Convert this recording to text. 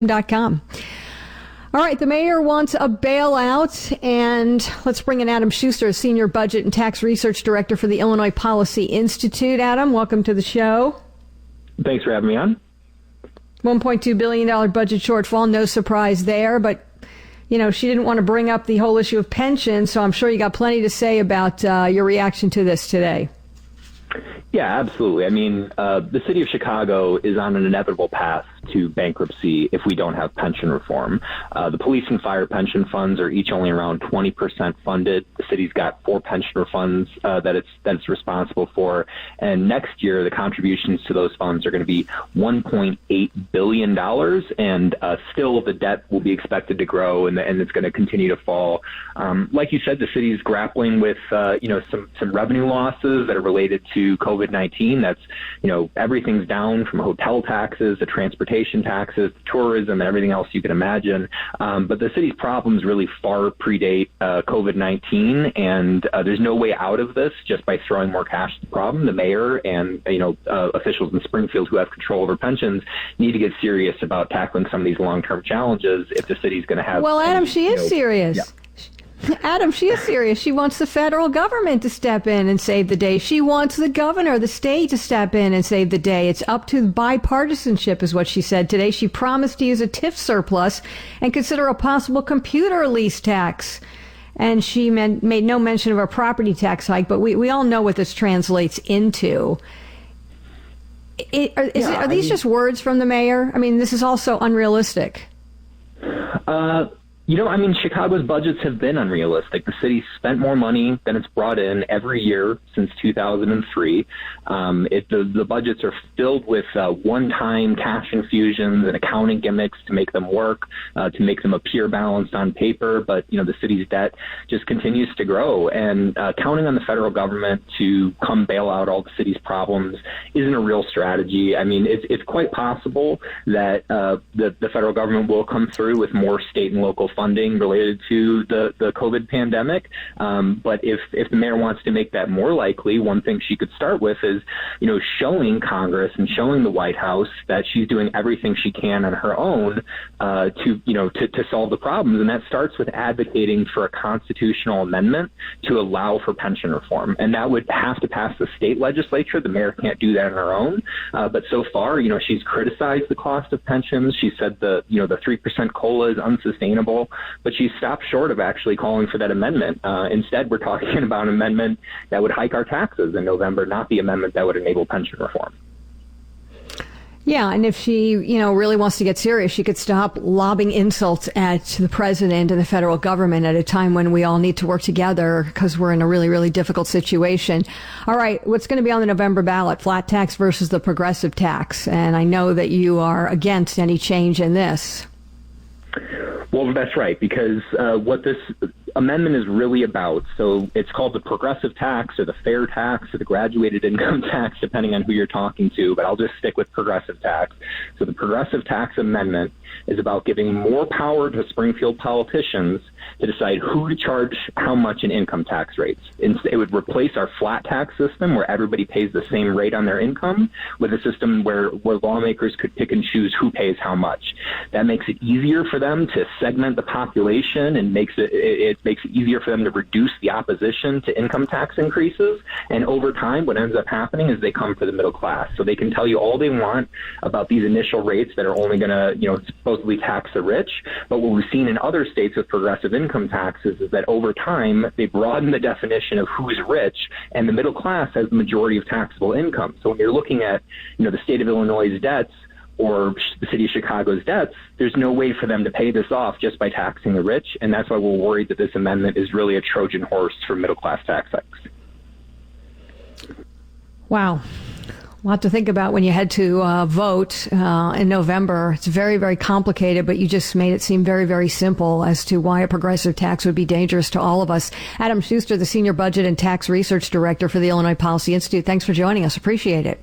WLS-AM.com. All right, the mayor wants a bailout, and let's bring in Adam Schuster, Senior Budget and Tax Research Director for the Illinois Policy Institute. Adam, welcome to the show. Thanks for having me on. $1.2 billion budget shortfall, no surprise there, but, you know, she didn't want to bring up the whole issue of pensions, so I'm sure you got plenty to say about your reaction to this today. Yeah, absolutely. I mean, the city of Chicago is on an inevitable path to bankruptcy if we don't have pension reform. The police and fire pension funds are each only around 20% funded. The city's got 4 pension funds that it's responsible for. And next year, the contributions to those funds are going to be $1.8 billion. And still, the debt will be expected to grow, and it's going to continue to fall. Like you said, the city's grappling with, some revenue losses that are related to COVID-19. That's, everything's down from hotel taxes to transportation taxes, to tourism, and everything else you can imagine. But the city's problems really far predate COVID-19, and there's no way out of this just by throwing more cash at the problem. The mayor and, officials in Springfield who have control over pensions need to get serious about tackling some of these long-term challenges if the city's going to have... Well, Adam, she is serious. Yeah. Adam, she is serious. She wants the federal government to step in and save the day. She wants the governor of the state to step in and save the day. It's up to bipartisanship, is what she said today. She promised to use a TIF surplus and consider a possible computer lease tax. And she made no mention of a property tax hike, but we all know what this translates into. Are these just words from the mayor? I mean, this is also unrealistic. Chicago's budgets have been unrealistic. The city spent more money than it's brought in every year since 2003. The budgets are filled with one-time cash infusions and accounting gimmicks to make them work, to make them appear balanced on paper. But, the city's debt just continues to grow. And counting on the federal government to come bail out all the city's problems isn't a real strategy. I mean, it's quite possible that the federal government will come through with more state and local funding related to the COVID pandemic. But if the mayor wants to make that more likely, one thing she could start with is, showing Congress and showing the White House that she's doing everything she can on her own to solve the problems. And that starts with advocating for a constitutional amendment to allow for pension reform. And that would have to pass the state legislature. The mayor can't do that on her own. But so far, she's criticized the cost of pensions. She said the 3% COLA is unsustainable. But she stopped short of actually calling for that amendment. Instead, we're talking about an amendment that would hike our taxes in November, not the amendment that would enable pension reform. Yeah, and if she, really wants to get serious, she could stop lobbing insults at the president and the federal government at a time when we all need to work together because we're in a really, really difficult situation. All right, what's going to be on the November ballot? Flat tax versus the progressive tax. And I know that you are against any change in this. Well, that's right, because what this amendment is really about, so it's called the progressive tax or the fair tax or the graduated income tax, depending on who you're talking to, but I'll just stick with progressive tax. So the progressive tax amendment is about giving more power to Springfield politicians to decide who to charge how much in income tax rates. It would replace our flat tax system where everybody pays the same rate on their income with a system where lawmakers could pick and choose who pays how much. That makes it easier for them to segment the population and makes it easier for them to reduce the opposition to income tax increases. And over time, what ends up happening is they come for the middle class. So they can tell you all they want about these initial rates that are only going to, supposedly tax the rich. But what we've seen in other states with progressive income taxes is that over time, they broaden the definition of who's rich, and the middle class has the majority of taxable income. So when you're looking at, the state of Illinois' debts, or the city of Chicago's debts, there's no way for them to pay this off just by taxing the rich. And that's why we're worried that this amendment is really a Trojan horse for middle-class tax hikes. Wow. A lot to think about when you head to vote in November. It's very, very complicated, but you just made it seem very, very simple as to why a progressive tax would be dangerous to all of us. Adam Schuster, the Senior Budget and Tax Research Director for the Illinois Policy Institute. Thanks for joining us. Appreciate it.